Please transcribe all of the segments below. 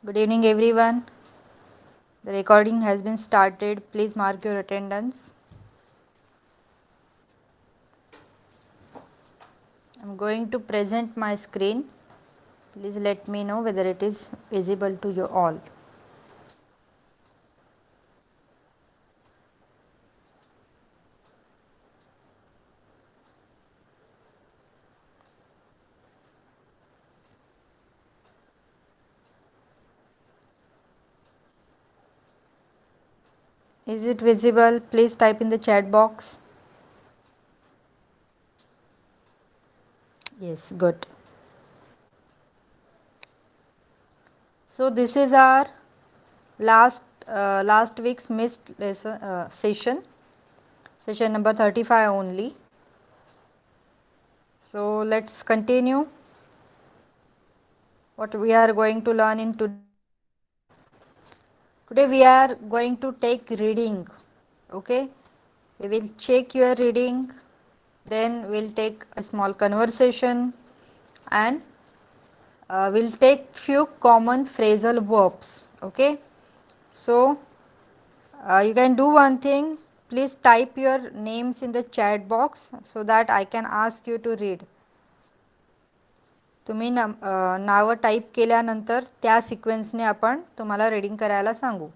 Good evening, everyone. The recording has been started. Please mark your attendance. I'm going to present my screen. Please let me know whether it is visible to you all. Is it visible? Please type in the chat box. Yes, good. So this is our last week's missed lesson session number 35 only. So let's continue what we are going to learn in today. Today we are going to take reading. Okay, we will check your reading, then we'll take a small conversation, and we'll take few common phrasal verbs. Okay, so you can do one thing. Please type your names in the chat box so that I can ask you to read. तुम्ही नावं type केल्यानंतर त्या सिक्वेन्सने आपण तुम्हाला reading करायला सांगू.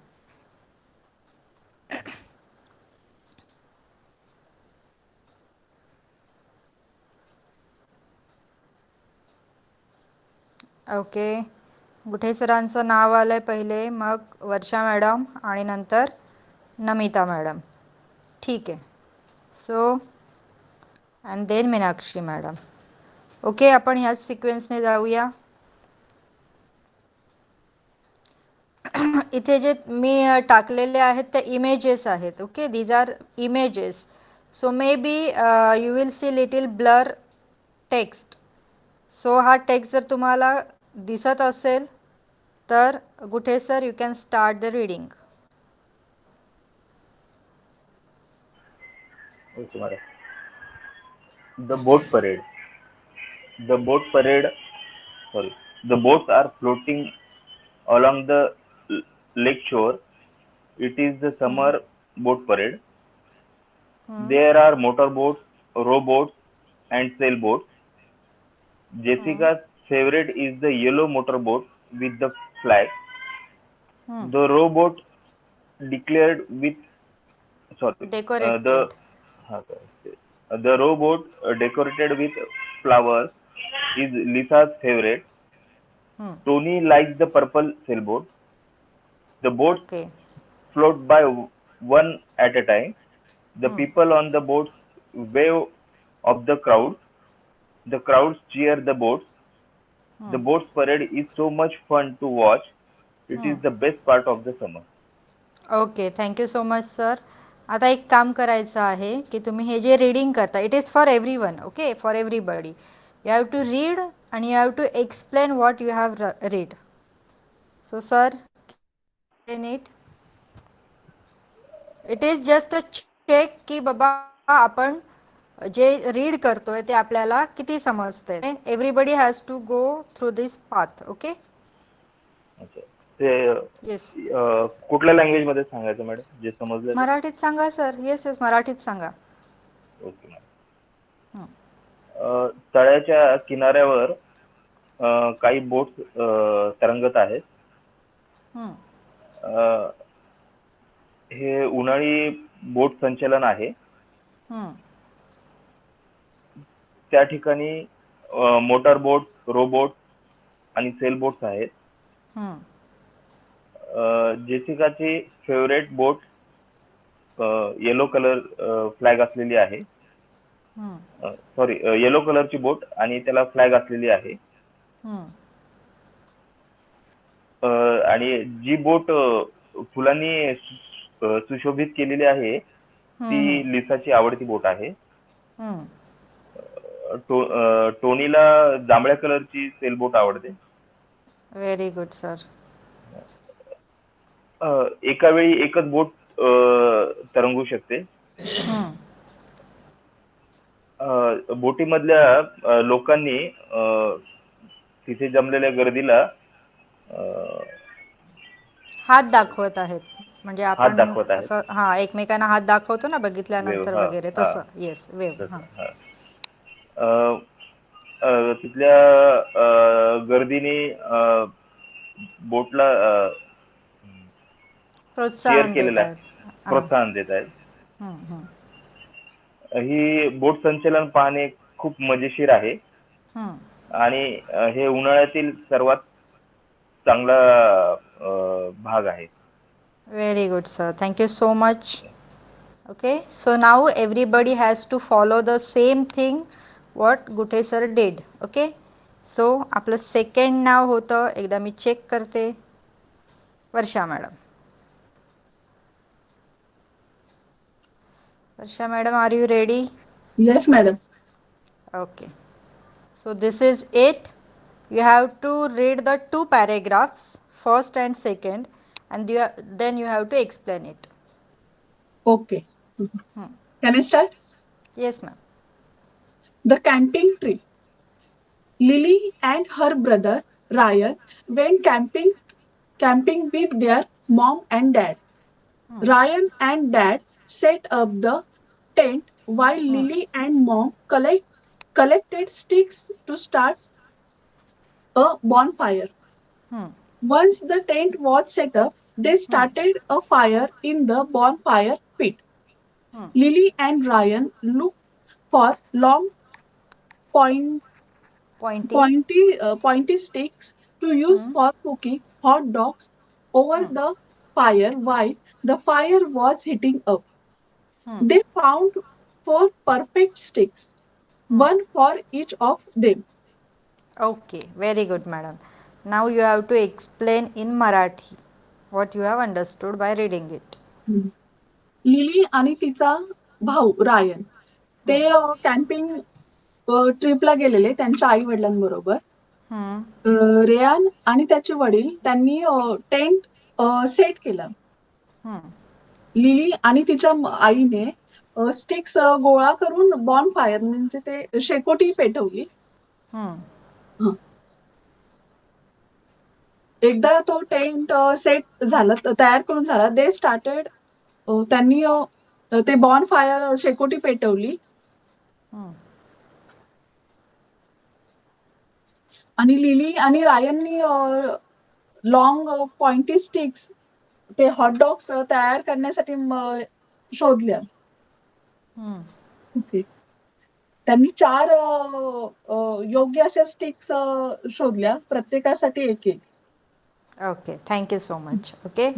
Okay, गुठे सरांचं नाव आलंय पहिले, मग वर्षा मॅडम आणि नंतर नमिता मॅडम. ठीक आहे. So and then Meenakshi madam. Okay, आपण ह्याच सिक्वेन्सने जाऊया. इथे जे मी टाकलेले आहेत ते इमेजेस आहेत. Okay, these are images. So may be you will see little blur text. So हा टेक्स्ट जर तुम्हाला दिसत असेल तर Guthe sir you can start the reading. Okay, madam. The boat parade. The boat parade. Sorry. The boats are floating along the lake shore. It is the summer boat parade. There are motorboats, rowboats, and sailboats. Jessica's favorite is the yellow motorboat with the flag. The rowboat declared with decorated. the rowboat decorated with flowers is Lisa's favorite. Tony likes the purple sailboat. The boats okay. float by one at a time. The people on the boats wave of the crowd. The crowds cheer the boats. The boats parade is so much fun to watch. It is the best part of the summer. Okay, thank you so much sir. आता एक काम करायचं आहे की तुम्ही हे जे reading करता it is for everyone. Okay, for everybody. You have to read आणि you have to explain what you have read. So sir, नीट. It is just a check की बाबा आपण जे रीड करतोय ते आपल्याला किती समजते. Everybody has to go through this path. Okay. ते येस. कुठल्या लँग्वेज मध्ये सांगायचं मॅडम जे समजलं? मराठीत सांगा सर. येस येस, मराठीत सांगा. Okay madam. तळ्याच्या किनाऱ्यावर काही बोट तरंगत आहेत. हे उन्हाळी बोट संचलन आहे. त्या ठिकाणी मोटर बोट, रोबोट आणि सेल बोट्स आहेत. जेसिकाची फेवरेट बोट येलो कलर फ्लॅग असलेली आहे. सॉरी, येलो कलरची बोट आणि त्याला फ्लॅग असलेली आहे. आणि जी बोट फुलांनी सुशोभित केलेली आहे ती लिसाची आवडती बोट आहे. टोनीला जांभळ्या कलरची सेलबोट आवडते. Very good sir. एका वेळी एकच बोट तरंगू शकते. बोटीमधल्या लोकांनी तिथे जमलेल्या गर्दीला हात दाखवत आहेत, म्हणजे हात आपण दाखवत आहेत. असं हा एकमेकांना हात दाखवतो ना वेव. बघितल्यानंतर हा वगैरे, हा तसं. Yes, wave. हा. तसं. हा. अ, तिथल्या गर्दीने बोटला चेअर प्रोत्साहन देत केलेलं आहेत. आहे, हा. प्रोत्साहन देत आहेत. हम्म, हम्म, ही बोट संचलन पाहणे खूप मजेशीर आहे हम्म. आणि हे उन्हाळ्यातील सर्वात चांगला भाग आहे. Very good, sir. Thank you so much. Okay, so now everybody has to follow the same thing what Gute sir did. Okay, so आपलं सेकंड नाव होतं, एकदा मी चेक करते. Varsha madam. Varsha madam, are you ready? Yes, madam. Okay, so this is it. You have to read the two paragraphs, first and second, and then you have to explain it. Okay. Hmm. Can I start? Yes, ma'am. The camping trip. Lily and her brother Ryan went camping with their mom and dad. Hmm. Ryan and dad set up the tent while Lily and mom collected sticks to start a bonfire. Hmm. Once the tent was set up, they started a fire in the bonfire pit. Hmm. Lily and Ryan looked for long point, Pointy. pointy sticks to use Hmm. for cooking hot dogs over Hmm. the fire while the fire was heating up. Hmm. They found four perfect sticks, Hmm. one for each of them. Okay, very good, madam. Now you have to explain in Marathi what you have understood by reading it. Lily आणि तिचा भाऊ रायन ते Hmm. Camping ट्रिपला गेलेले त्यांच्या आई वडिलांबरोबर. Hmm. Ryan आणि त्याचे वडील त्यांनी टेंट सेट केलं. Hmm. लिली आणि तिच्या आईने स्टिक्स गोळा करून बॉन फायर म्हणजे ते शेकोटी पेटवली. Hmm. हं. एकदा तो टेंट सेट झाला, तयार करून झाला, दे स्टार्टेड त्यांनी ते बॉन फायर शेकोटी पेटवली Hmm. आणि लिली आणि रायननी लॉंग पॉइंटी स्टिक्स ते हॉटडॉग्स तयार करण्यासाठी शोधल्या. Hmm. ओके. त्यांनी 4 योग्य अशा स्टिक्स शोधल्या, प्रत्येकासाठी एक-एक. Okay, thank you so much. Okay,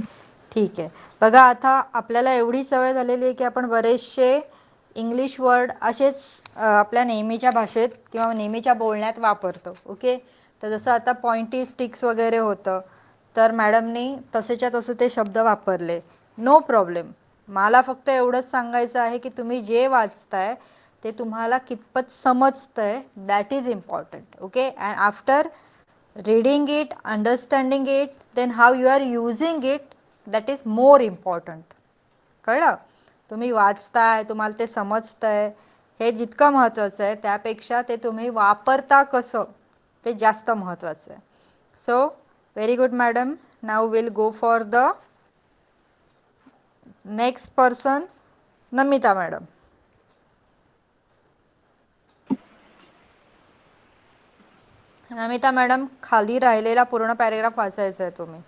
ठीक आहे. बघा, आता आपल्याला एवढी सवय झालेली आहे की आपण बरेचसे इंग्लिश वर्ड असेच आपल्या नेहमीच्या भाषेत किंवा नेहमीच्या बोलण्यात वापरतो. ओके, तर जसं आता पॉइंटी स्टिक्स वगैरे होतं, तर मॅडमनी तसेच्या तसे ते शब्द वापरले. No problem. मला फक्त एवढंच सांगायचं आहे की तुम्ही जे वाचताय ते तुम्हाला कितपत समजतंय, that is important. Okay, and after reading it, understanding it, then how you are using it, that is more important. कळलं? तुम्ही वाचताय, तुम्हाला ते समजतंय, हे जितकं महत्त्वाचं आहे त्यापेक्षा ते तुम्ही वापरता कसं ते जास्त महत्त्वाचं आहे. So very good madam. Now will go for the next person, Namita madam. Namita madam, खाली राहिलेला पूर्ण पॅरेग्राफ वाचायचा आहे तुम्ही.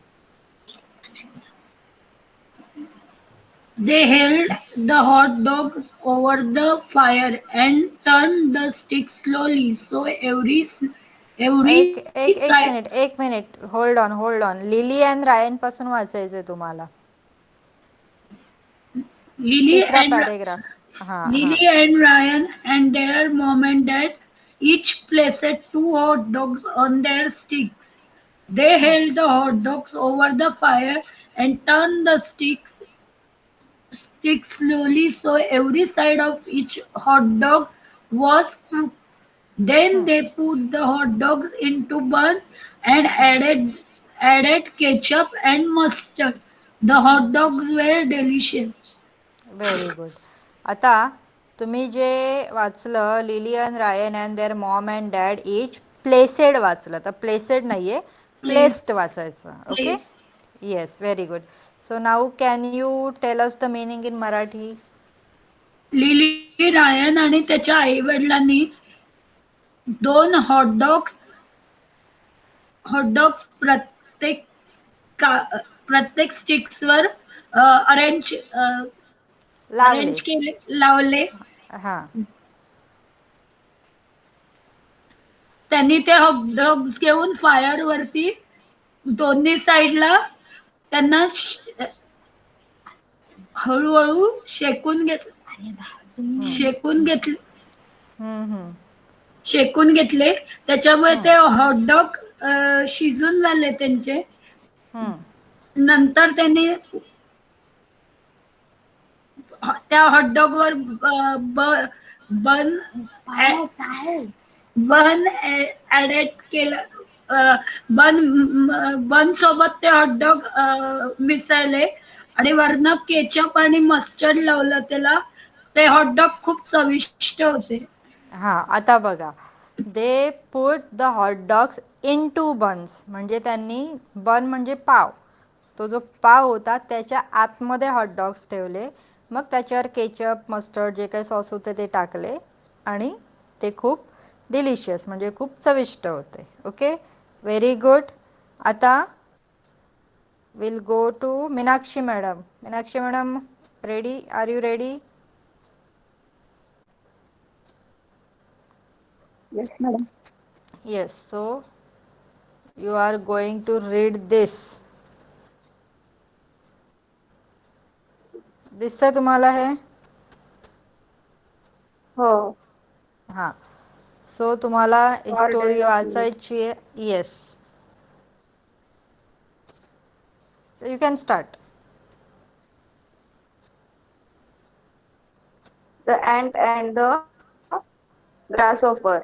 They held the hot dogs over the fire and turned the sticks slowly so every एक एक एक side. मिनिट, एक minute, hold on. Lily and रायन पासून वाचायचंय तुम्हाला. तिसरा पॅरेग्राफ. हा हा. Lily and Ryan and their mom and dad each placed 2 hot dogs on their sticks. They held the hot dogs over the fire and turned the sticks slowly so every side of each hot dog was cooked. Then they put the hot dogs into bun and added ketchup and mustard. The hot dogs were delicious. Very good. आता तुम्ही जे वाचलं, Lillian, Ryan and their mom and dad each placed वाचलं, तर placed नाहीये, Place, placed वाचायचं. Okay, place. Yes, very good. So now can you tell us the meaning in Marathi? Lily रायन आणि त्याच्या आई वडिलांनी 2 हॉटडॉग्स प्रत्येक स्टिक्सवर अरेंज लावले. केले लावले. हा. त्यांनी ते हॉटडॉग्स घेऊन फायर वरती दोन्ही साईडला त्यांना हळूहळू शेकून घेतले हम्म. शेकून घेतले. त्याच्यामुळे ते हॉटडॉग शिजून झाले त्यांचे. नंतर त्यांनी त्या हॉटडॉग वर बन ऍडेड केलं. बन सोबत ते हॉटडॉग मिसळले आणि वरनं केचप आणि मस्टर्ड लावलं त्याला. ते हॉटडॉग खूप चविष्ट होते. हा, आता बघा, they put the hot dogs into buns, म्हणजे त्यांनी, बन म्हणजे पाव, तो जो पाव होता त्याच्या आतमध्ये हॉट डॉग्स ठेवले, मग त्याच्यावर केचप, मस्टर्ड, जे काही सॉस होते ते टाकले आणि ते खूप डिलिशियस, म्हणजे खूप चविष्ट होते. Okay, very good. आता will go to Meenakshi madam. Meenakshi madam, ready? Are you ready? Yes, madam. Yes, so you are going to read this. दिसतंय तुम्हाला हे? हो. हां. सो तुम्हाला स्टोरी Order of Meat. वाचायची आहे. Yes. You can start. The ant and the grasshopper.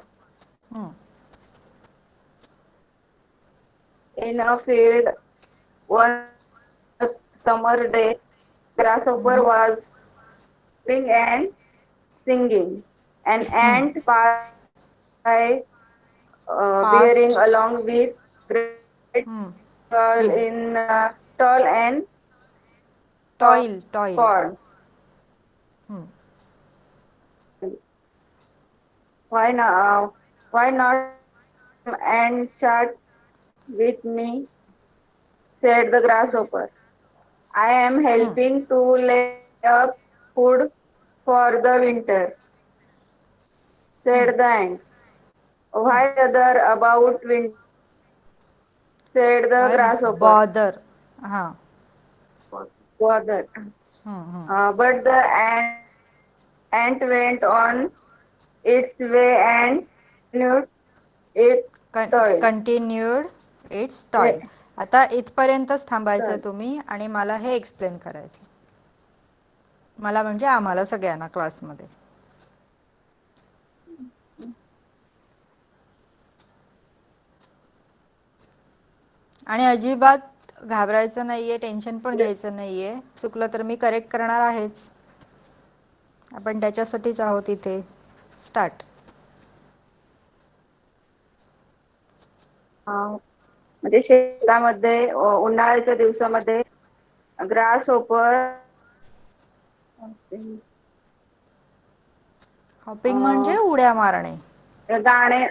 In a field one summer day, grasshopper was hopping and singing. An ant passed by, bearing Past. along with great tall and Toil. corn. Why not come and chat with me? Said the grasshopper. I am helping to lay up food for the winter, said the ant. Why bother about winter? Said the Why grasshopper. bother? हां. Bother. But the ant went on its way and continued its toil. Continued its toil. आता इथपर्यंतच थांबायचं तुम्ही आणि मला हे explain करायचं. मला म्हणजे आम्हाला सगळ्यांना क्लासमध्ये. आणि अजिबात घाबरायचं नाहीये, टेन्शन पण घ्यायचं नाहीये. चुकलं तर मी करेक्ट करणार आहेच. आपण त्याच्यासाठीच आहोत इथे. स्टार्ट. म्हणजे शेतामध्ये उन्हाळ्याच्या दिवसामध्ये ग्रास होपर हॉपिंग म्हणजे उड्या मारणे. गाणे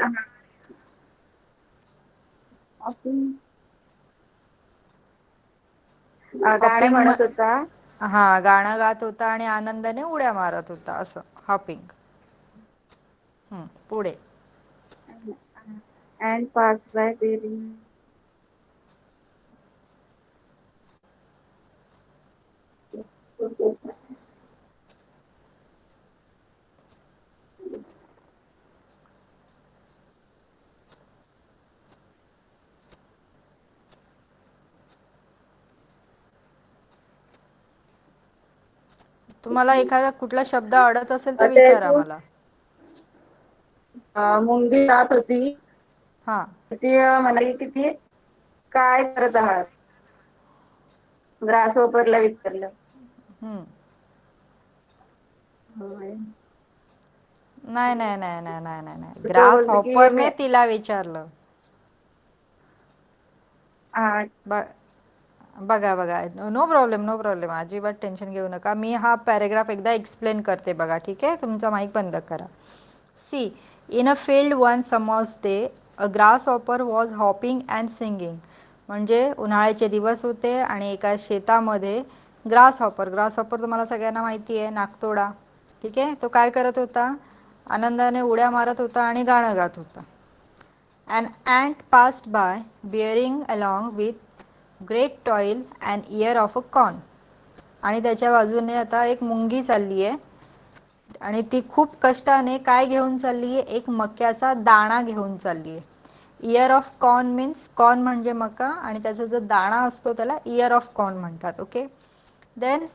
गाणे म्हणत होता. हा, गाणं गात होता आणि आनंदाने उड्या मारत होता, असं हॉपिंग. पुढे. And pass by bearing. तुम्हाला एखादा कुठला शब्द अडत असेल तर विचारा मला. मुंगी जात होती. हा. ती म्हणाली की ती काय करत आहात? ग्रासहोपरला विचारलं. नाही. ग्रास हॉपरने तिला विचारलं. बघा बघा, नो प्रॉब्लेम नो प्रॉब्लेम, अजिबात टेन्शन घेऊ नका. मी हा पॅरेग्राफ एकदा एक्सप्लेन करते बघा, ठीक आहे. तुमचा माईक बंद करा. See, in a field one summer's day a grasshopper was hopping and singing. म्हणजे उन्हाळ्याचे दिवस होते आणि एका शेतामध्ये ग्रास हॉपर तुम्हाला सगळ्यांना माहिती आहे, नाकतोडा, ठीक आहे. तो काय करत होता? आनंदाने उड्या मारत होता आणि गाणं गात होता. An ant passed by, bearing along with great toil an ear of a corn. आणि त्याच्या बाजूने आता एक मुंगी चालली आहे आणि ती खूप कष्टाने काय घेऊन चालली आहे? एक मक्याचा दाणा घेऊन चालली आहे. Ear of corn means, corn म्हणजे मका आणि त्याचा जो दाणा असतो त्याला इयर ऑफ कॉर्न म्हणतात. Okay. Then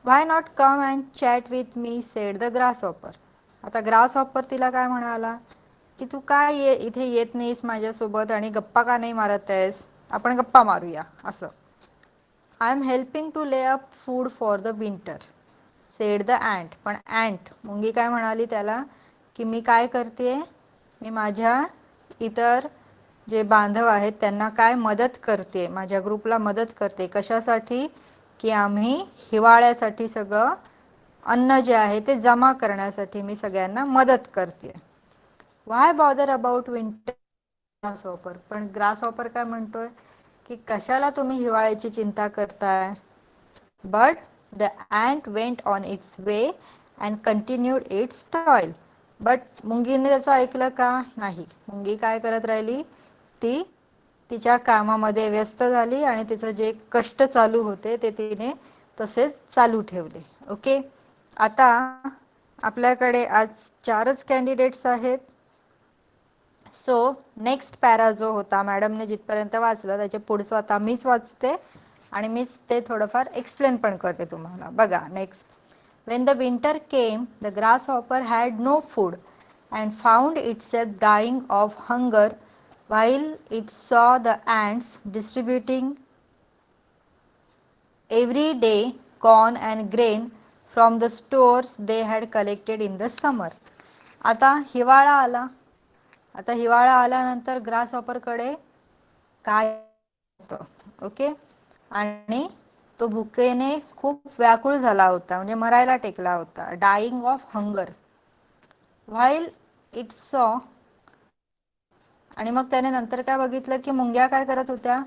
why not come and chat with me, said the grasshopper. आता ग्रास हॉपर तिला काय म्हणाला की तू काय इथे येत नाहीस माझ्यासोबत आणि गप्पा का नाही मारत आहेस? आपण गप्पा मारूया असं. I am helping to lay up food for the winter, said the ant. पण अँट मुंगी काय म्हणाली त्याला की मी काय करते, मी माझ्या इतर जे बांधव आहेत त्यांना काय मदत करते, माझ्या ग्रुपला मदत करते. कशासाठी? की आम्ही हिवाळ्यासाठी सगळं अन्न जे आहे ते जमा करण्यासाठी मी सगळ्यांना मदत करते. Why bother about winter grasshopper. पण ग्रास हॉपर काय म्हणतोय की कशाला तुम्ही हिवाळ्याची चिंता करताय. But the ant went on its way and continued its toil. But मुंगीने त्याचं ऐकलं का? नाही. मुंगी काय करत राहिली? ती तिच्या कामामध्ये व्यस्त झाली आणि तिचं जे कष्ट चालू होते ते तिने तसेच चालू ठेवले. ओके. आता आपल्याकडे आज 4च कॅन्डिडेट्स आहेत. सो नेक्स्ट पॅरा जो होता मॅडमने जिथपर्यंत वाचलं त्याच्या पुढचं आता मीच वाचते आणि मीच ते थोडंफार एक्सप्लेन पण करते तुम्हाला. बघा next. When the winter came, the grasshopper had no food and found itself dying of hunger while it saw the ants distributing every day corn and grain from the stores they had collected in the summer. आता हिवाळा आला. आता हिवाळा आल्यानंतर ग्रासहॉपरकडे काय होतं? Okay. आणि तो भुकेने खूप व्याकुळ झाला होता, म्हणजे मरायला टेकला होता. Dying of hunger while it saw. आणि मग त्याने नंतर काय बघितलं की मुंग्या काय करत होत्या,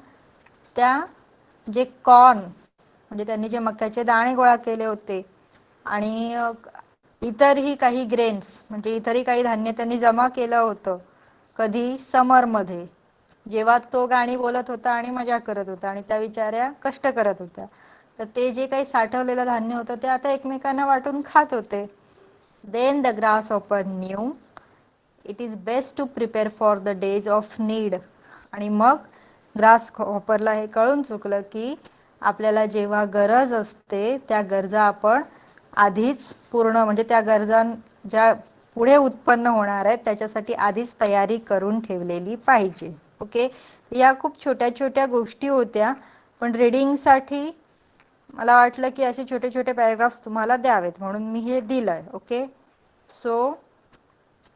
त्या जे कॉर्न म्हणजे त्यांनी जे मक्याचे दाणे गोळा केले होते आणि इतरही काही ग्रेन्स म्हणजे इतरही काही धान्य त्यांनी जमा केलं होतं. कधी? समरमध्ये, जेव्हा तो गाणी बोलत होता आणि मजा करत होता आणि त्या विचाऱ्या कष्ट करत होत्या. तर ते जे काही साठवलेलं धान्य होतं ते आता एकमेकांना वाटून खात होते. Then the grasshopper knew it is best to prepare for the days of need. आणि मग ग्रासहॉपरला हे कळून चुकलं की आपल्याला जेव्हा गरज असते त्या गरजा आपण आधीच पूर्ण म्हणजे त्या गरजा ज्या पुढे उत्पन्न होणार आहेत त्याच्यासाठी आधीच तयारी करून ठेवलेली पाहिजे. ओके. या खूप छोट्या छोट्या गोष्टी होत्या पण रीडिंगसाठी मला वाटलं की असे छोटे छोटे पॅराग्राफ्स तुम्हाला द्यावेत म्हणून मी हे दिलंय. ओके. सो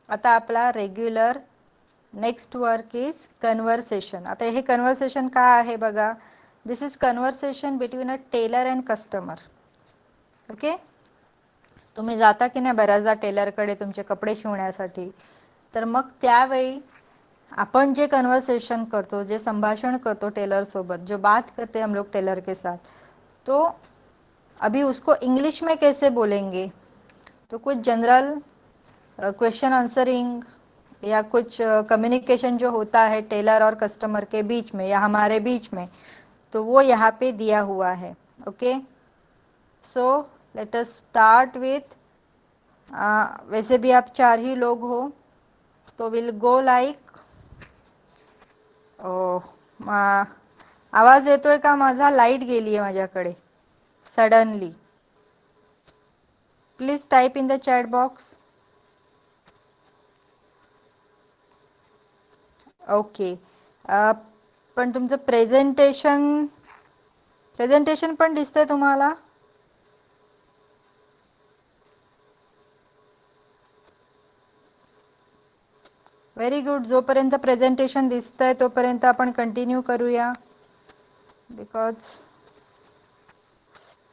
आता आपला regular next work is conversation. आता हे कन्व्हर्सेशन काय आहे बघा. This is conversation between a tailor and customer. Okay. तुम्ही जाता की नाही बऱ्याचदा टेलरकडे तुमचे कपडे शिवण्यासाठी, तर मग त्यावेळी आपण जे कन्वर्सेशन करतो, जे संभाषण करतो टेलर सोबत, जो बात करते हम लोग टेलर के साथ, तो अभी उसको इंग्लिश में कैसे बोलेंगे. तो कुछ जनरल क्वेश्चन आंसरिंग या कुछ कम्युनिकेशन जो होता है टेलर और कस्टमर के बीच में या हमारे बीच में, तो वो यहाँ पे दिया हुआ है. Okay. So let us start with, वैसे भी आप 4 ही लोग हो तो विल गो लाइक. आवाज येतोय का माझा? लाईट गेली आहे माझ्याकडे suddenly. Please type in the chat box. Okay. पण तुमचं प्रेझेंटेशन पण दिसतंय तुम्हाला? Very good. जोपर्यंत प्रेझेंटेशन दिसतंय तोपर्यंत आपण कंटिन्यू करूया, बिकॉज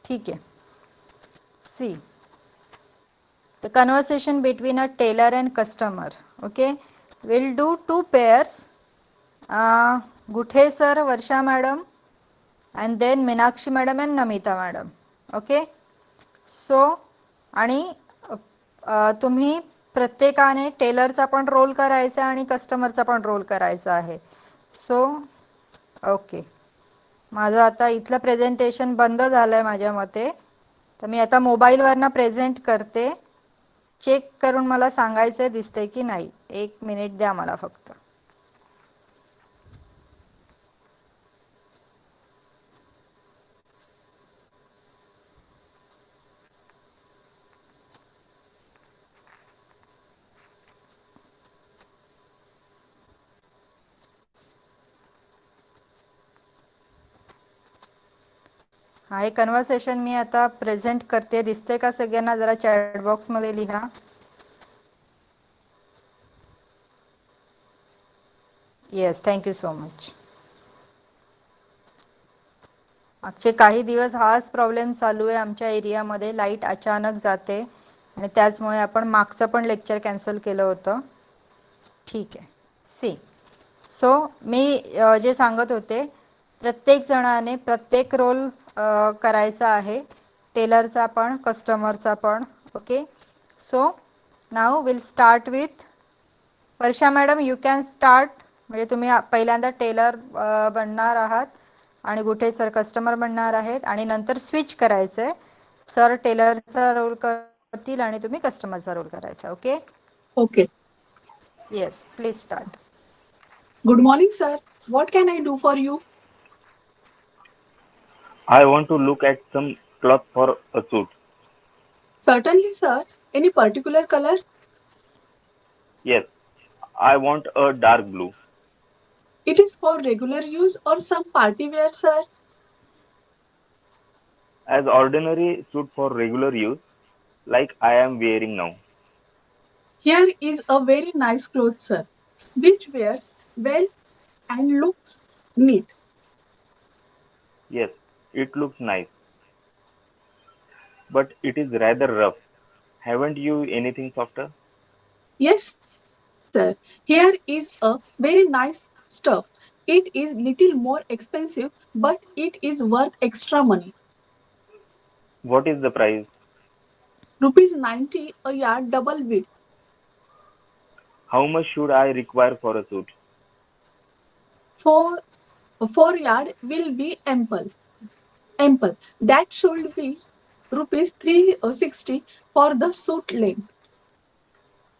ठीक है. See, the conversation between a tailor and customer. Okay, we'll do two pairs. Guthe sir, Varsha madam, and then Meenakshi madam and Namita madam. Okay, so आणि तुम्ही प्रत्येकाने टेलरचा पण रोल करायचा आहे आणि कस्टमरचा पण रोल करायचा आहे. सो ओके, माझं आता इथलं प्रेझेंटेशन बंद झालंय माझ्या मते, तर मी आता मोबाईलवरनं प्रेझेंट करते. चेक करून मला सांगायचं दिसतंय की नाही. 1 मिनिट द्या मला फक्त. हा, हे कन्व्हर्सेशन मी आता प्रेझेंट करते. दिसते का सगळ्यांना? जरा चॅट बॉक्स मध्ये लिहा. Yes, thank you so much. मागचे काही दिवस हाच प्रॉब्लेम चालू आहे आमच्या एरियामध्ये. लाईट अचानक जाते आणि त्याचमुळे आपण मागचं पण लेक्चर कॅन्सल केलं होतं. ठीक आहे. सी, सो मी जे सांगत होते, प्रत्येक जणाने प्रत्येक रोल करायचा आहे, टेलरचा पण कस्टमरचा पण. Okay, so now will start with Varsha madam. You can start. म्हणजे तुम्ही पहिल्यांदा टेलर बनणार आहात आणि गुठे सर कस्टमर बनणार आहेत आणि नंतर स्विच करायचंय. सर टेलरचा रोल करतील आणि तुम्ही कस्टमरचा रोल करायचा. Okay Okay. Yes, please start. Good morning, sir. What can I do for you? I want to look at some cloth for a suit. Certainly, sir. Any particular color? Yes, I want a dark blue. It is for regular use or some party wear, sir? As ordinary suit for regular use, like I am wearing now. Here is a very nice cloth, sir, which wears well and looks neat. Yes, it looks nice, but it is rather rough. Haven't you anything softer? Yes, sir. Here is a very nice stuff. It is little more expensive, but it is worth extra money. What is the price? Rupees 90 a yard double width. How much should I require for a suit? For 4 yard will be ample. Ample. That should be rupees 360 for the suit length.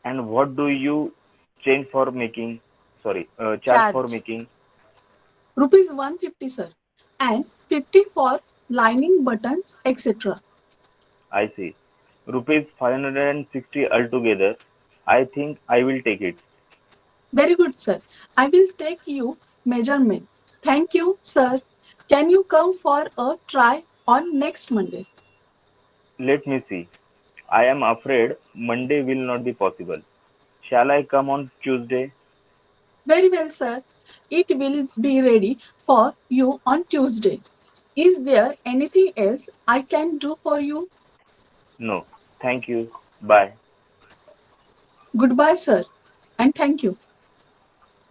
And what do you change for making? Charge for charge. making? Rupees 150, sir, and 50 for lining buttons, etc. I see. Rupees 560 altogether. I think I will take it. Very good, sir. I will take you measurement. Thank you, sir. Can you come for a try on next Monday? Let me see. I am afraid Monday will not be possible. Shall I come on Tuesday? Very well, sir. It will be ready for you on Tuesday. Is there anything else I can do for you? No. Thank you. Bye. Goodbye, sir, and thank you.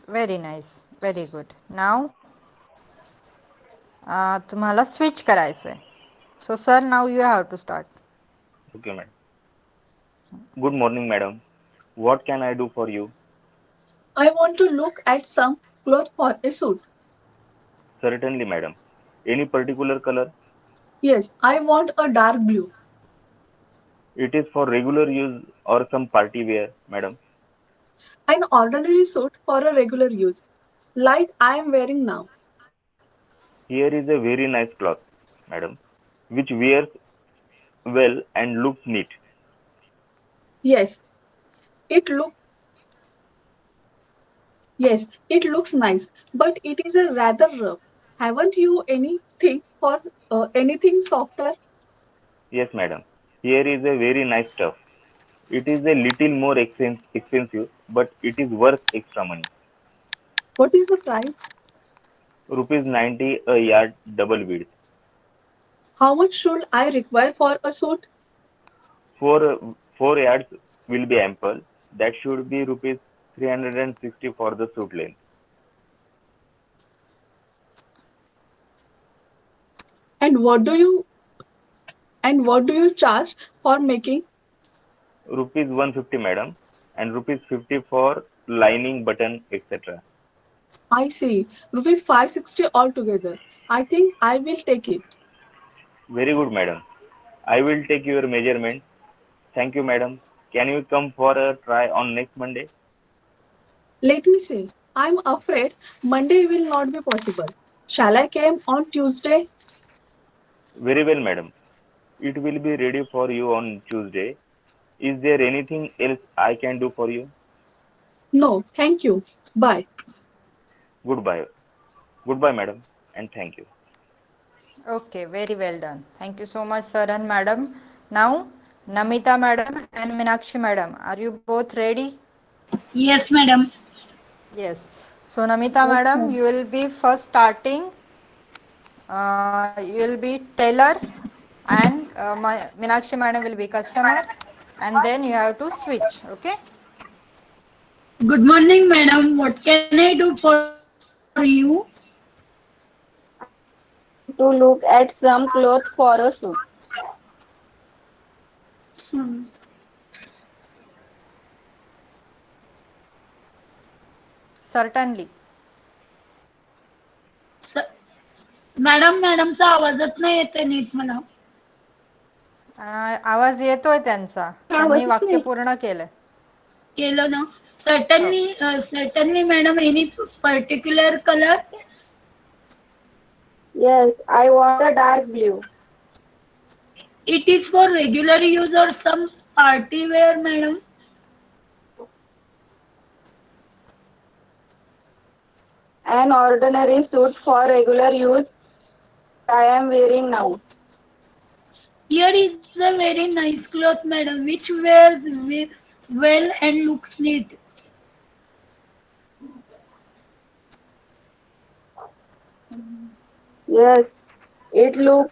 Very nice, very good. नाव तुम्हाला switch करायचंय. So sir, नाव you have to start. Okay, madam. Good morning, madam. What can I do for you? I want to look at some cloth for a suit. Certainly, madam. Any particular color? Yes, I want a dark blue. It is for regular use or some party wear, madam. An ordinary suit for a regular use, like I am wearing now. Here is a very nice cloth, madam, which wears well and looks neat. Yes, it look yes, it looks nice, but it is a rather rough. Haven't you anything softer? Yes, madam. Here is a very nice stuff. It is a little more expensive, but it is worth extra money. What is the price? Rupees 90 a yard double width. How much should I require for a suit? 4 yards will be ample. That should be rupees 360 for the suit length. And what do you charge for making? Rupees 150, madam, and rupees 50 for lining, button, etc. I see. Rupees 560 altogether. I think I will take it. Very good, madam. I will take your measurement. Thank you, madam. Can you come for a try on next Monday? Let me say, I'm afraid Monday will not be possible. Shall I come on Tuesday? Very well, madam. It will be ready for you on Tuesday. Is there anything else I can do for you? No, thank you. Bye. Goodbye. Goodbye, madam, and thank you. Okay, very well done. Thank you so much, sir and madam. Now, Namita madam and Meenakshi madam, are you both ready? Yes, madam. Yes. So, Namita Yes, madam, ma'am. you will be first starting. You will be teller, and Meenakshi madam will be customer, and then you have to switch. Okay. Good morning, madam. What can I do for you? I want to look at some clothes for a suit. Hmm. Certainly. स- मॅडमचा आवाजच नाही येते नीट मला. आवाज येतोय त्यांचा. त्यांनी आवाजच वाक्य नाही. पूर्ण केलं. केलं ना. हो. Certainly, madam. Any particular color? Yes, I want a dark blue. It is for regular use or some party wear, madam. An ordinary suit for regular use I am wearing now. Here is a very nice cloth, madam, which wears well and looks neat. Yes, it look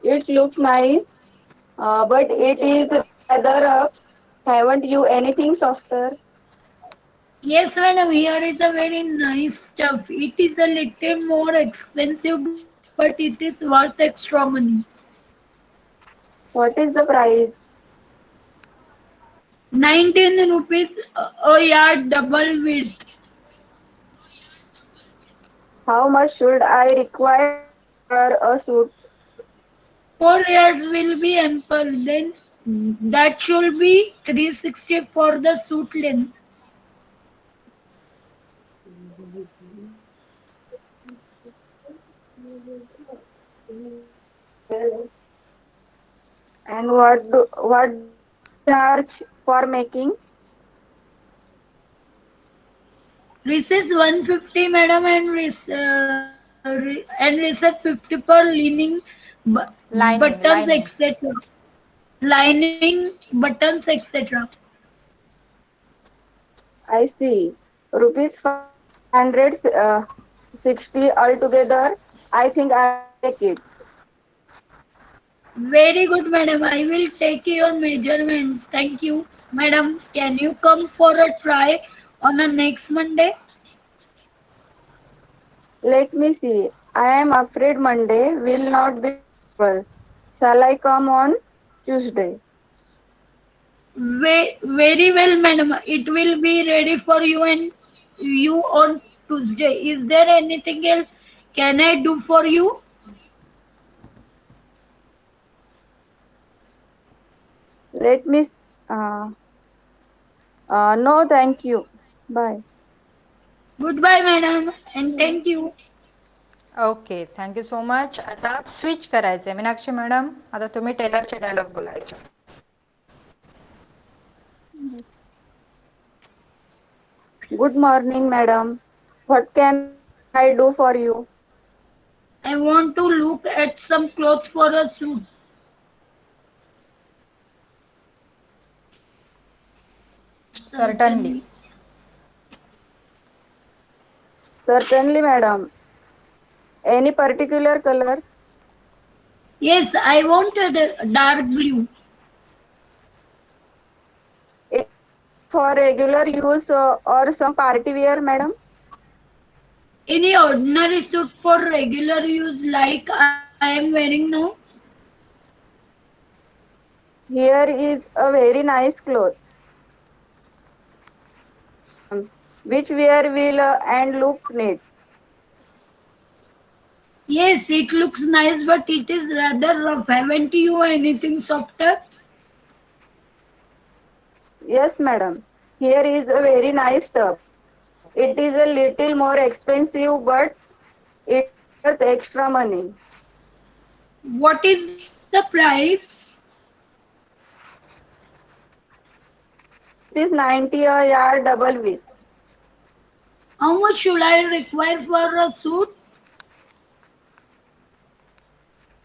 it looks nice, but it is rather rough. Haven't you anything softer? Yes, madam, here is a very nice stuff. It is a little more expensive, but it is worth extra money. What is the price? 19 rupees a yard double width. How much should I require for a suit? 4 yards will be ample. Then that should be 360 for the suit length. And what charge for making? Recess 150, madam, and recess 50 for lining, Lining, buttons, lining. etc. Lining, buttons, etc. I see. Rupees 560 altogether. I think I take it. Very good, madam. I will take your measurements. Thank you, madam. Can you come for a try on the next Monday? Let me see. I am afraid Monday will not be possible. Shall I come on Tuesday? Very well, madam. It will be ready for you on Tuesday. Is there anything else can I do for you? Let me. Uh, no, thank you. Bye. Goodbye, madam, and thank you. Okay, thank you so much. आता switch करायचंय. Meenakshi madam, आता तुम्ही टेलरचे dialogue बोलायचे. Good morning, madam. What can I do for you? I want to look at some clothes for a suit. Certainly. Certainly, madam. Any particular color? Yes, I want a dark blue. It for regular use or some party wear, madam? Any ordinary suit for regular use like I am wearing now? Here is a very nice cloth, which wear will and look neat. Yes, it looks nice, but it is rather rough. Haven't you anything softer? Yes, madam. Here is a very nice stuff. It is a little more expensive, but it's worth extra money. What is the price? Rupees 90 a yard double width. How much should I require for a suit?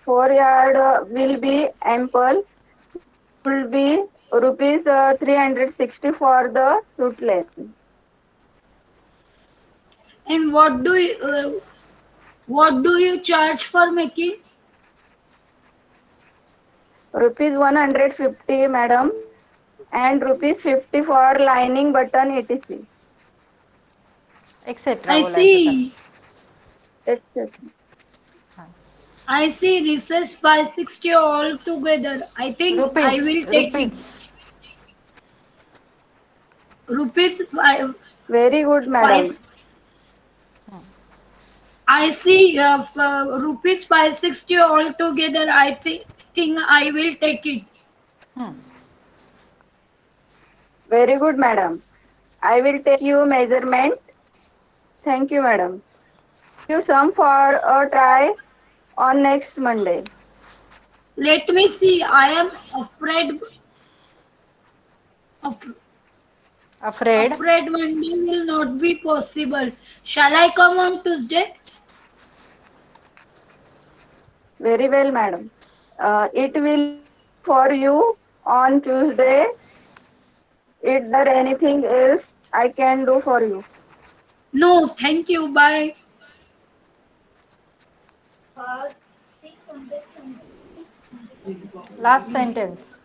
4 yard will be ample. Will be rupees 360 for the suit length. And what do you charge for making? Rupees 150, madam, and rupees 50 for lining button etc. Etcetera I बोलायचं त्याला. see. etc. I see recess 560 altogether. I think I rupees will take it. Rupees Rupees five, Very good, madam. five. I see rupees 560 altogether. I think I will take it. Very good, madam. I will take you measurement. Thank you, madam. You some for a try on next Monday. Let me see. I am afraid afraid Monday will not be possible. Shall I come on Tuesday? Very well, madam. It will for you on Tuesday. Is there anything else I can do for you? No, thank you. Bye. Last sentence.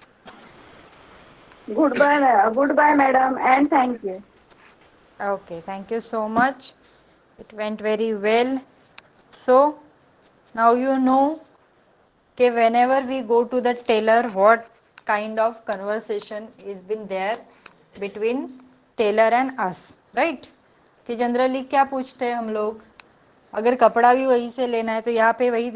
Goodbye, madam, and thank you. Okay, thank you so much. It went very well. So now you know okay, whenever we go to the tailor, what kind of conversation is been there between tailor and us, right? कि generally क्या पूछते हैं हम लोग, अगर कपड़ा भी वहीं से लेना है तो यहाँ पे वही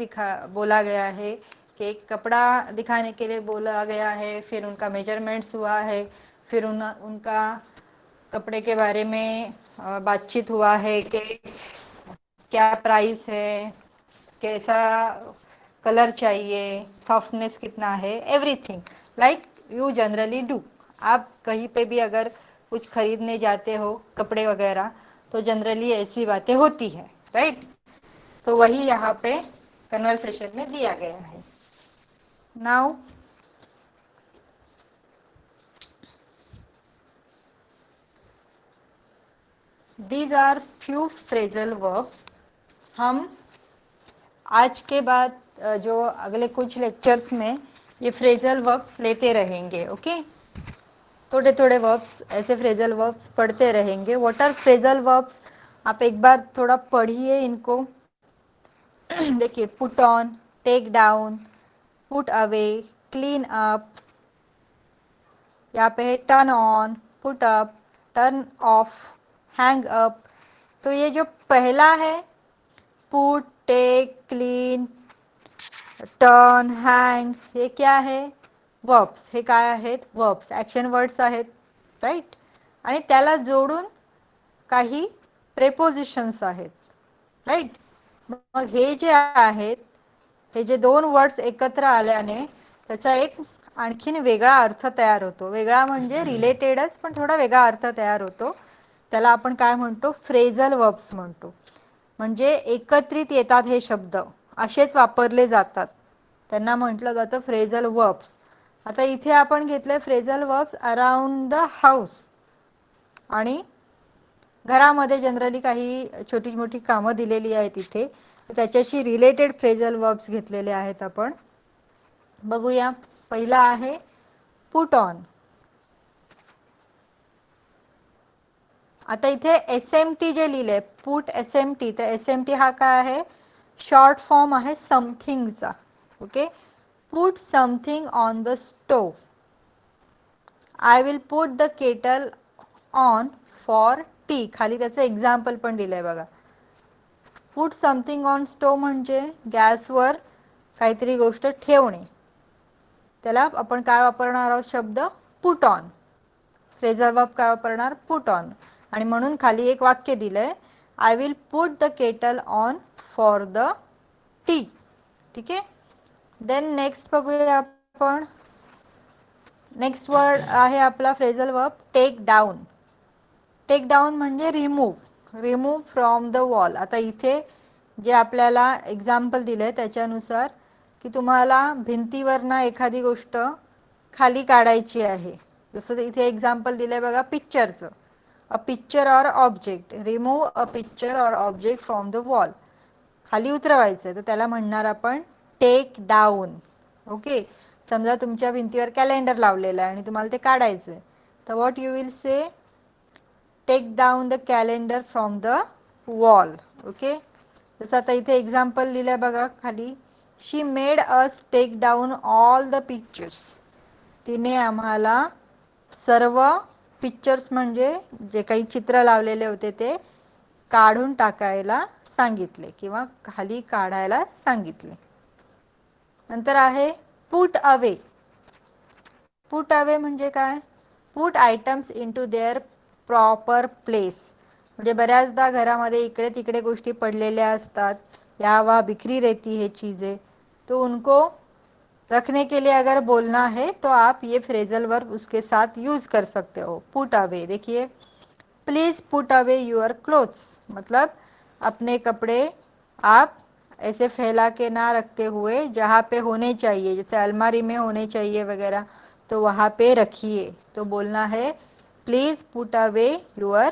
बोला गया है कि एक कपड़ा दिखाने के लिए बोला गया है, फिर उनका मेजरमेंट्स हुआ है, फिर उनका कपड़े के बारे में बातचीत हुआ है कि क्या प्राइस है, कैसा कलर चाहिए, सॉफ्टनेस कितना है, everything like you generally do. आप कहीं पे भी अगर कुछ खरीदने जाते हो कपड़े वगैरह तो जनरली ऐसी बातें होती है, राइट? तो वही यहाँ पे कन्वर्सेशन में दिया गया है. Now these are few phrasal verbs. हम आज के बाद जो अगले कुछ लेक्चर्स में ये फ्रेजल वर्ब्स लेते रहेंगे. ओके, थोड़े थोड़े वर्ब्स ऐसे फ्रेजल वर्ब्स पढ़ते रहेंगे. व्हाट आर फ्रेजल वर्ब्स, आप एक बार थोड़ा पढ़िए इनको. देखिए, put on, take down, put away, clean up, यहाँ पे है turn on, put up, turn off, hang up. तो ये जो पहला है put, take, clean, turn, hang, हे क्या आहे? वर्ब्स. हे काय आहेत? वर्ब्स, ॲक्शन वर्ड्स आहेत, राईट? आणि त्याला जोडून काही प्रेपोजिशन्स आहेत, राईट? मग हे जे आहेत, हे जे दोन वर्ड्स एकत्र आल्याने त्याचा एक आणखीन वेगळा अर्थ तयार होतो. वेगळा म्हणजे रिलेटेडच, पण थोडा वेगळा अर्थ तयार होतो. त्याला आपण काय म्हणतो? फ्रेजल वर्ब्स म्हणतो. म्हणजे एकत्रित येतात हे शब्द, असेच वापरले जातात, त्यांना म्हटलं जातं फ्रेजल वर्ब्स. आता इथे आपण घेतले phrasal verbs around the house, आणि घरामध्ये जनरली काही छोटी मोठी कामं दिलेली आहेत इथे, त्याच्याशी रिलेटेड फ्रेजल वर्ब्स घेतलेले आहेत आपण. बघूया. पहिला आहे पुट ऑन. आता इथे SMT जे लिहिलंय, पुट SMT, तर SMT हा काय आहे? शॉर्ट फॉर्म आहे समथिंगचा. Okay, put something on the stove. I will put the kettle on for tea. खाली त्याचं एक्झाम्पल पण दिलंय बघा. पुट समथिंग ऑन स्टोव म्हणजे गॅसवर काहीतरी गोष्ट ठेवणे. त्याला आपण काय वापरणार आहोत शब्द? Put on. फ्रेझल वर्ब काय वापरणार? Put on. आणि म्हणून खाली एक वाक्य दिलंय, I will put the kettle on for the T. ठीक आहे. देन नेक्स्ट बघूया आपण. नेक्स्ट वर्ड आहे आपला phrasal verb take down. Take down म्हणजे remove. Remove from the wall. आता इथे जे आपल्याला एक्झाम्पल दिलंय त्याच्यानुसार की तुम्हाला भिंतीवरनं एखादी गोष्ट खाली काढायची आहे. जसं इथे एक्झाम्पल दिलंय बघा पिक्चरचं. A picture or object. Remove a picture or object from the wall. खाली उतरवायचं, तर त्याला म्हणणार आपण टेक डाऊन. ओके. समजा तुमच्या भिंतीवर कॅलेंडर लावलेलं आहे आणि तुम्हाला ते काढायचं आहे, तर what you will say? Take down the calendar from the wall. Okay. जसं आता इथे एक्झाम्पल लिहिलंय बघा खाली, she made us take down all the pictures. तिने आम्हाला सर्व पिक्चर्स म्हणजे जे काही चित्र लावलेले होते ते काढून टाकायला सांगितले किंवा खाली काढायला सांगितले. नंतर आहे पुट अवे. पुट अवे म्हणजे काय? Put items into their proper place. म्हणजे बऱ्याचदा घरामध्ये इकडे तिकडे गोष्टी पडलेल्या असतात, या वहाँ बिखरी रहती है चीजें, तो उनको रखने के लिए अगर बोलना है तो आप ये फ्रेजल वर्ब उसके साथ यूज कर सकते हो. Put away. देखिए, please put away your clothes. मतलब अपने कपड़े आप ऐसे फैला के ना रखते हुए जहाँ पे होने चाहिए, जैसे अलमारी में होने चाहिए वगैरह, तो वहाँ पे रखिए. तो बोलना है please put away your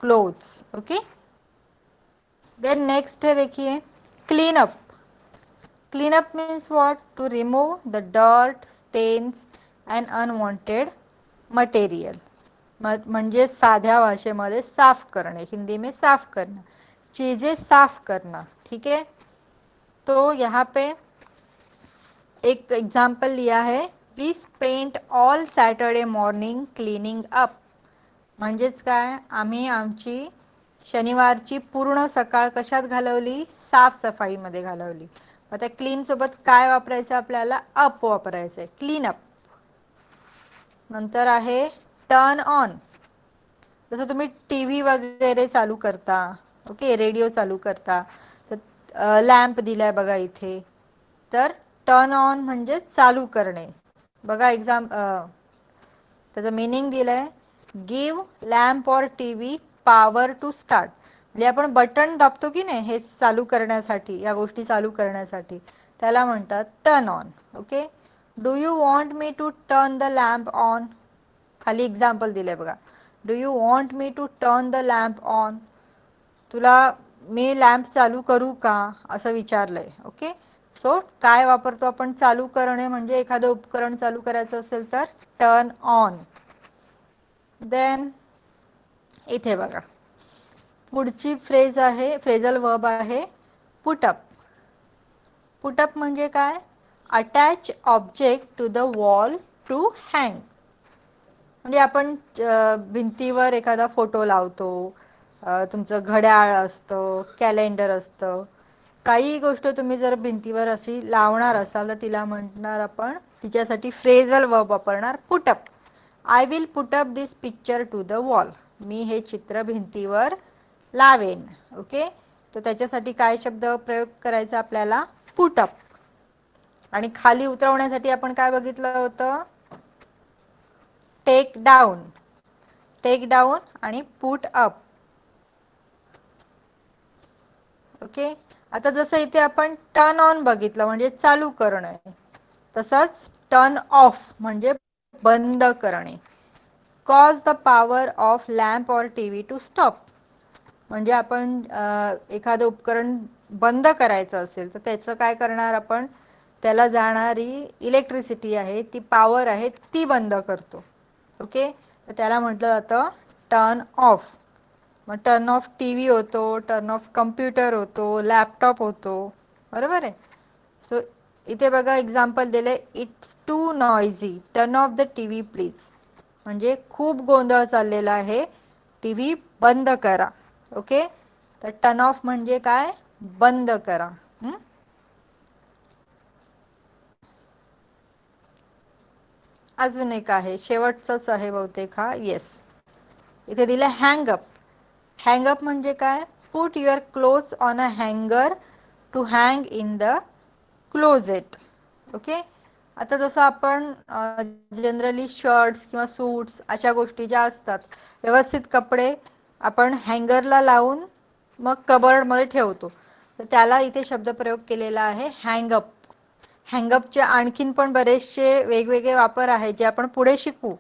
clothes. Okay. Then next है देखिए clean up. Clean up means what? To remove the dirt, stains and unwanted material. म्हणजे साध्या भाषेमध्ये साफ करणे, हिंदी में साफ करना, चीजें साफ करना. ठीक है. तो यहाँ पे एक एग्जाम्पल लिया है, we spent all Saturday morning cleaning up. म्हणजेच काय? आम्ही आमची शनिवारची पूर्ण सकाळ कशात घालवली? साफसफाईमध्ये घालवली. आता क्लीन सोबत काय वापरायचं आपल्याला? अप वापरायचंय. Clean up. नंतर आहे टर्न ऑन. जसं तुम्ही टीव्ही वगैरे चालू करता, ओके, रेडिओ चालू करता, तर लॅम्प दिलाय बघा इथे, तर टर्न ऑन म्हणजे चालू करणे. बघा त्याचं मीनिंग दिलंय, give lamp or TV power to start. म्हणजे आपण बटन दाबतो की नाही हे चालू करण्यासाठी, या गोष्टी चालू करण्यासाठी, त्याला म्हणतात turn on. Okay. Do you want me to turn the lamp on? खाली एक्झाम्पल दिलंय बघा, do you want me to turn the lamp on? तुला मी लॅम्प चालू करू का, असं विचारलंय. ओके. सो काय वापरतो आपण चालू करणे म्हणजे? एखादं उपकरण चालू करायचं असेल तर टर्न ऑन. देन इथे बघा पुढची फ्रेज आहे, फ्रेजल वर्ब आहे पुटअप. पुटअप म्हणजे काय? Attach object to the wall to hang. म्हणजे आपण भिंतीवर एखादा फोटो लावतो, तुमचं घड्याळ असतं, कॅलेंडर असतं, काही गोष्ट तुम्ही जर भिंतीवर अशी लावणार असाल तर तिला म्हणणार आपण, तिच्यासाठी फ्रेजल वर्ब वापरणार put up. I will put up this picture to the wall. मी हे चित्र भिंतीवर लावेन. ओके. तर त्याच्यासाठी काय शब्द प्रयोग करायचा आपल्याला? पुटअप. आणि खाली उतरवण्यासाठी आपण काय बघितलं होतं? Take down. टेक डाऊन आणि पुट अप. ओके. आता जसं इथे आपण टर्न ऑन बघितलं म्हणजे चालू करणे, तसंच टर्न ऑफ म्हणजे बंद करणे. Cause the power off lamp or TV to stop. म्हणजे आपण एखादं उपकरण बंद करायचं असेल तर त्याचं काय करणार आपण? त्याला जाणारी इलेक्ट्रिसिटी आहे, ती पॉवर आहे, ती बंद करतो. ओके, तर त्याला म्हटलं जातं टर्न ऑफ. मग टर्न ऑफ टीव्ही होतो, टर्न ऑफ कम्प्युटर होतो, लॅपटॉप होतो, बरोबर आहे. सो इथे बघा एक्झाम्पल दिले, it's too noisy, turn off the TV please. म्हणजे खूप गोंधळ चाललेला आहे, टीव्ही बंद करा. ओके, तर टर्न ऑफ म्हणजे काय, बंद करा. अजून एक आहे, शेवटचंच आहे बहुतेक हा. येस, इथे दिलं हँगअप. हँगअप म्हणजे काय, put your clothes on a हँगर to hang in the closet. Okay, आता जसं आपण जनरली शर्ट्स किंवा सूट्स अशा गोष्टी ज्या असतात, व्यवस्थित कपडे आपण हँगरला लावून मग कबर्डमध्ये ठेवतो, तर त्याला इथे शब्दप्रयोग केलेला आहे हँगअप. हँगअपचे आणखीन पण बरेचसे वेगवेगळे वापर आहेत जे आपण पुढे शिकू.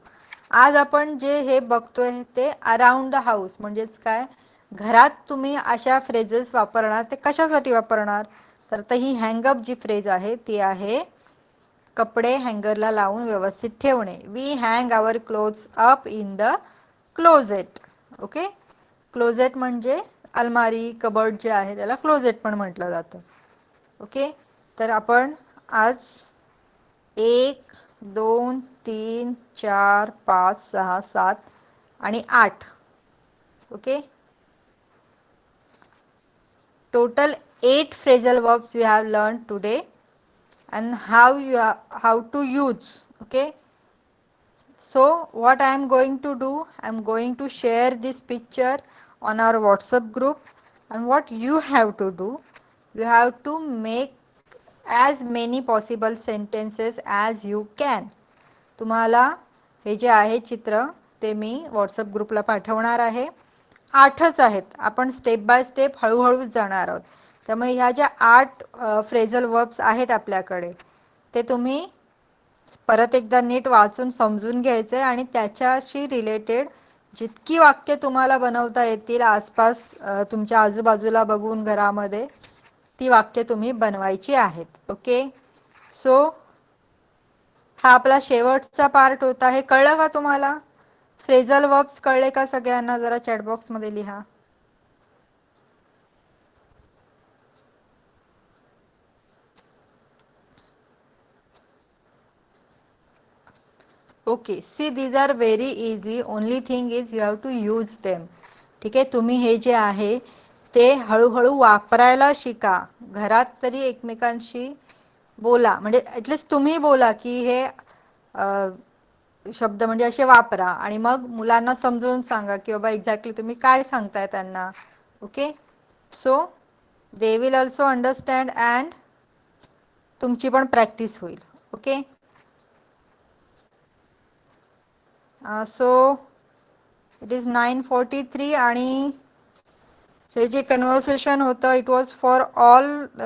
आज आपण जे हे बघतोय ते अराउंड द हाऊस, म्हणजेच काय, घरात तुम्ही अशा फ्रेजेस वापरणार, ते कशासाठी वापरणार, तर ही हँगअप जी फ्रेज आहे ती आहे कपडे हँगरला लावून व्यवस्थित ठेवणे. We hang our clothes up in the closet. Okay, closet म्हणजे अलमारी, कबर्ड जे आहे त्याला क्लोजेट पण म्हटलं जातं. ओके, तर आपण आज 1 2 3 4 5 6 7 आणि 8, okay, total 8 phrasal verbs we have learned today and how to use. Okay, so what I am going to do, I am going to share this picture on our WhatsApp group, and what you have to do, you have to make as many possible sentences as you can. तुम्हाला हे जे आहे चित्र ते मी WhatsApp ग्रुपला पाठवणार आहे. 8च आहेत, आपण स्टेप बाय स्टेप हळूहळूच जाणार आहोत. त्यामुळे ह्या ज्या 8 फ्रेझल वर्ब्स आहेत आपल्याकडे, ते तुम्ही परत एकदा नीट वाचून समजून घ्यायचे आणि त्याच्याशी रिलेटेड जितकी वाक्य तुम्हाला बनवता येतील आसपास तुमच्या आजूबाजूला बघून घरामध्ये, ती वाक्य तुम्ही बनवायची आहेत. ओके, सो हा आपला शेवटचा पार्ट होता. हे कळलं का तुम्हाला? फ्रेझल वर्ब्स कळले का सगळ्यांना? जरा चॅट बॉक्स मध्ये लिहा. Okay, see these are very easy, only thing is you have to use them. ठीक आहे, तुम्ही हे जे आहे ते हळूहळू वापरायला शिका. घरात तरी एकमेकांशी बोला, म्हणजे ऍटलीस्ट तुम्ही बोला की हे शब्द म्हणजे असे वापरा, आणि मग मुलांना समजून सांगा की बाबा एक्झॅक्टली तुम्ही काय सांगताय त्यांना. Okay, so they will also understand and तुमची पण प्रॅक्टिस होईल. ओके, सो इट इज 9:43 आणि हे जे कन्व्हर्सेशन होतं it was for all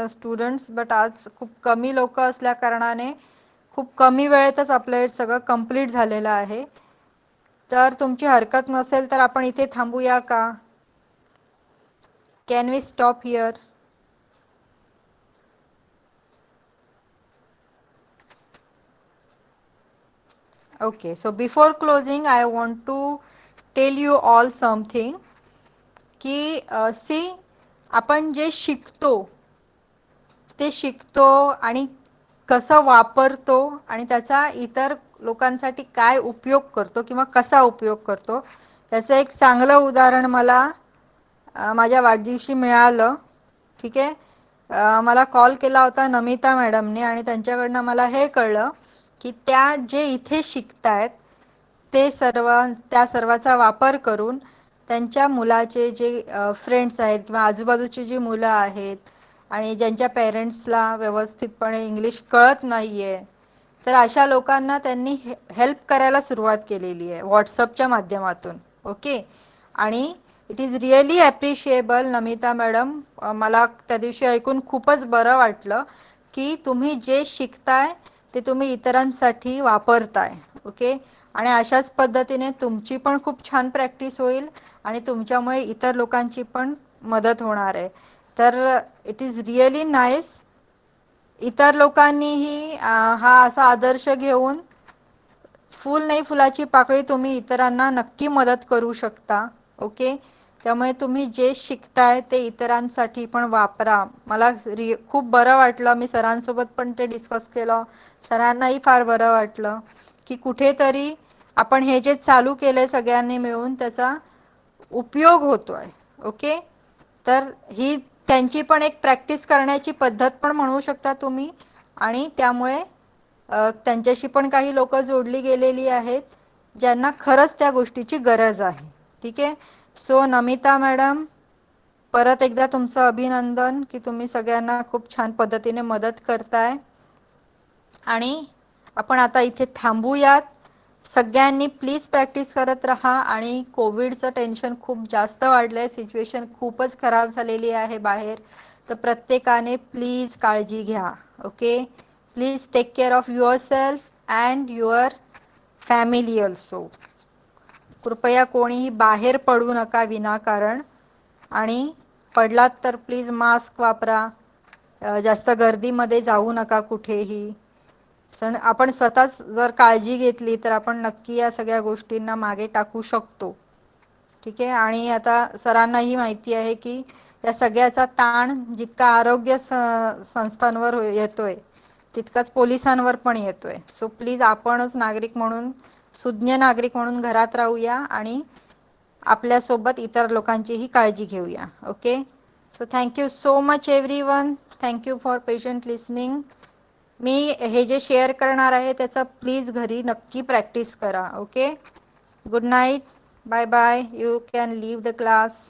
students, but आज खूप कमी लोक असल्या कारणाने खूप कमी वेळेतच आपलं हे सगळं कंप्लीट झालेलं आहे. तर तुमची हरकत नसेल तर आपण इथे थांबूया का? Can we stop here? Okay, so before closing I want to tell you all something की see, आपण जे शिकतो ते शिकतो आणि कसं वापरतो आणि त्याचा इतर लोकांसाठी काय उपयोग करतो किंवा कसा उपयोग करतो, त्याचं एक चांगलं उदाहरण मला माझ्या वाढदिवशी मिळालं. ठीक आहे, मला कॉल केला होता नमिता मॅडमने आणि त्यांच्याकडनं मला हे कळलं की त्या जे इथे शिकतायत ते त्या सर्वाचा वापर करून त्यांच्या मुलाचे जे फ्रेंड्स आहेत किंवा आजूबाजूची जी मुलं आहेत आणि ज्यांच्या पेरेंट्सला व्यवस्थितपणे इंग्लिश कळत नाहीये, तर अशा लोकांना त्यांनी हेल्प करायला सुरुवात केलेली आहे व्हॉट्सअपच्या माध्यमातून. ओके, आणि it is really appreciable Namita madam. मला त्या दिवशी ऐकून खूपच बरं वाटलं की तुम्ही जे शिकताय ते तुम्ही इतरांसाठी वापरताय. ओके, आणि अशाच पद्धतीने तुमची पण खूप छान प्रॅक्टिस होईल आणि तुमच्यामुळे इतर लोकांची पण मदत होणार आहे. तर इट इज रिअली नाईस इतर लोकांनीही हा असा आदर्श घेऊन फुल नाही फुलाची पाकळी तुम्ही इतरांना नक्की मदत करू शकता. ओके, त्यामुळे तुम्ही जे शिकताय ते इतरांसाठी पण वापरा. मला खूप बरं वाटलं, मी सरांसोबत पण ते डिस्कस केलं, सरांनाही फार बरं वाटलं की कुठेतरी आपण हे जे चालू केलंय सगळ्यांनी मिळून त्याचा उपयोग होतोय. ओके, तर ही त्यांची पण एक प्रॅक्टिस करण्याची पद्धत पण म्हणू शकता तुम्ही, आणि त्यामुळे त्यांच्याशी पण काही लोक जोडली गेलेली आहेत ज्यांना खरंच त्या गोष्टीची गरज आहे. ठीक आहे. सो नमिता मॅडम, परत एकदा तुमचं अभिनंदन की तुम्ही सगळ्यांना खूप छान पद्धतीने मदत करताय. आणि आपण आता इथे थांबूयात. सगळ्यांनी प्लीज प्रॅक्टिस करत राहा. आणि कोविडचं टेन्शन खूप जास्त वाढलंय, सिच्युएशन खूपच खराब झालेली आहे बाहेर, तर प्रत्येकाने प्लीज काळजी घ्या. Okay, please take care of yourself and your family also. कृपया कोणीही बाहेर पडू नका विनाकारण, आणि पडलात तर प्लीज मास्क वापरा. जास्त गर्दीमध्ये जाऊ नका कुठेही. आपण स्वतःच जर काळजी घेतली तर आपण नक्की या सगळ्या गोष्टींना मागे टाकू शकतो. ठीक आहे. आणि आता सरांनाही माहिती आहे की या सगळ्याचा ताण जितका आरोग्य संस्थांवर येतोय तितकाच पोलिसांवर पण येतोय. सो प्लीज आपणच नागरिक म्हणून, सुज्ञ नागरिक म्हणून घरात राहूया आणि आपल्यासोबत इतर लोकांचीही काळजी घेऊया. Okay, so thank you so much everyone. Thank you for patient listening. मी हे जे शेअर करणार आहे त्याचा प्लीज घरी नक्की प्रॅक्टिस करा. Okay, good night, bye bye. You can leave the class.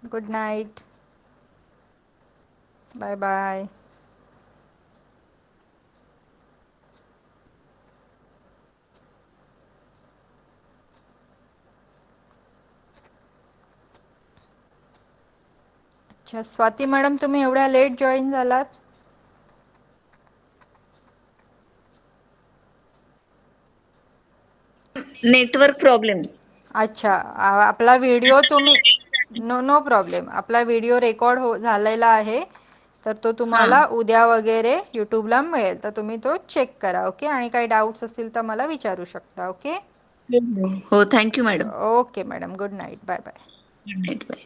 Good night, bye bye. अच्छा, स्वाती मॅडम तुम्ही एवढ्या लेट जॉईन झालात? Network problem. अच्छा, आपला व्हिडिओ तुम्ही, नो प्रॉब्लेम, आपला व्हिडिओ रेकॉर्ड झालेला आहे, तर तो हा. तुम्हाला उद्या वगैरे यूट्यूबला मिळेल, तर तुम्ही तो चेक करा. ओके, आणि काही डाऊट्स असतील तर मला विचारू शकता. ओके, हो, thank you madam. Okay madam, good night, bye bye. Good night, bye.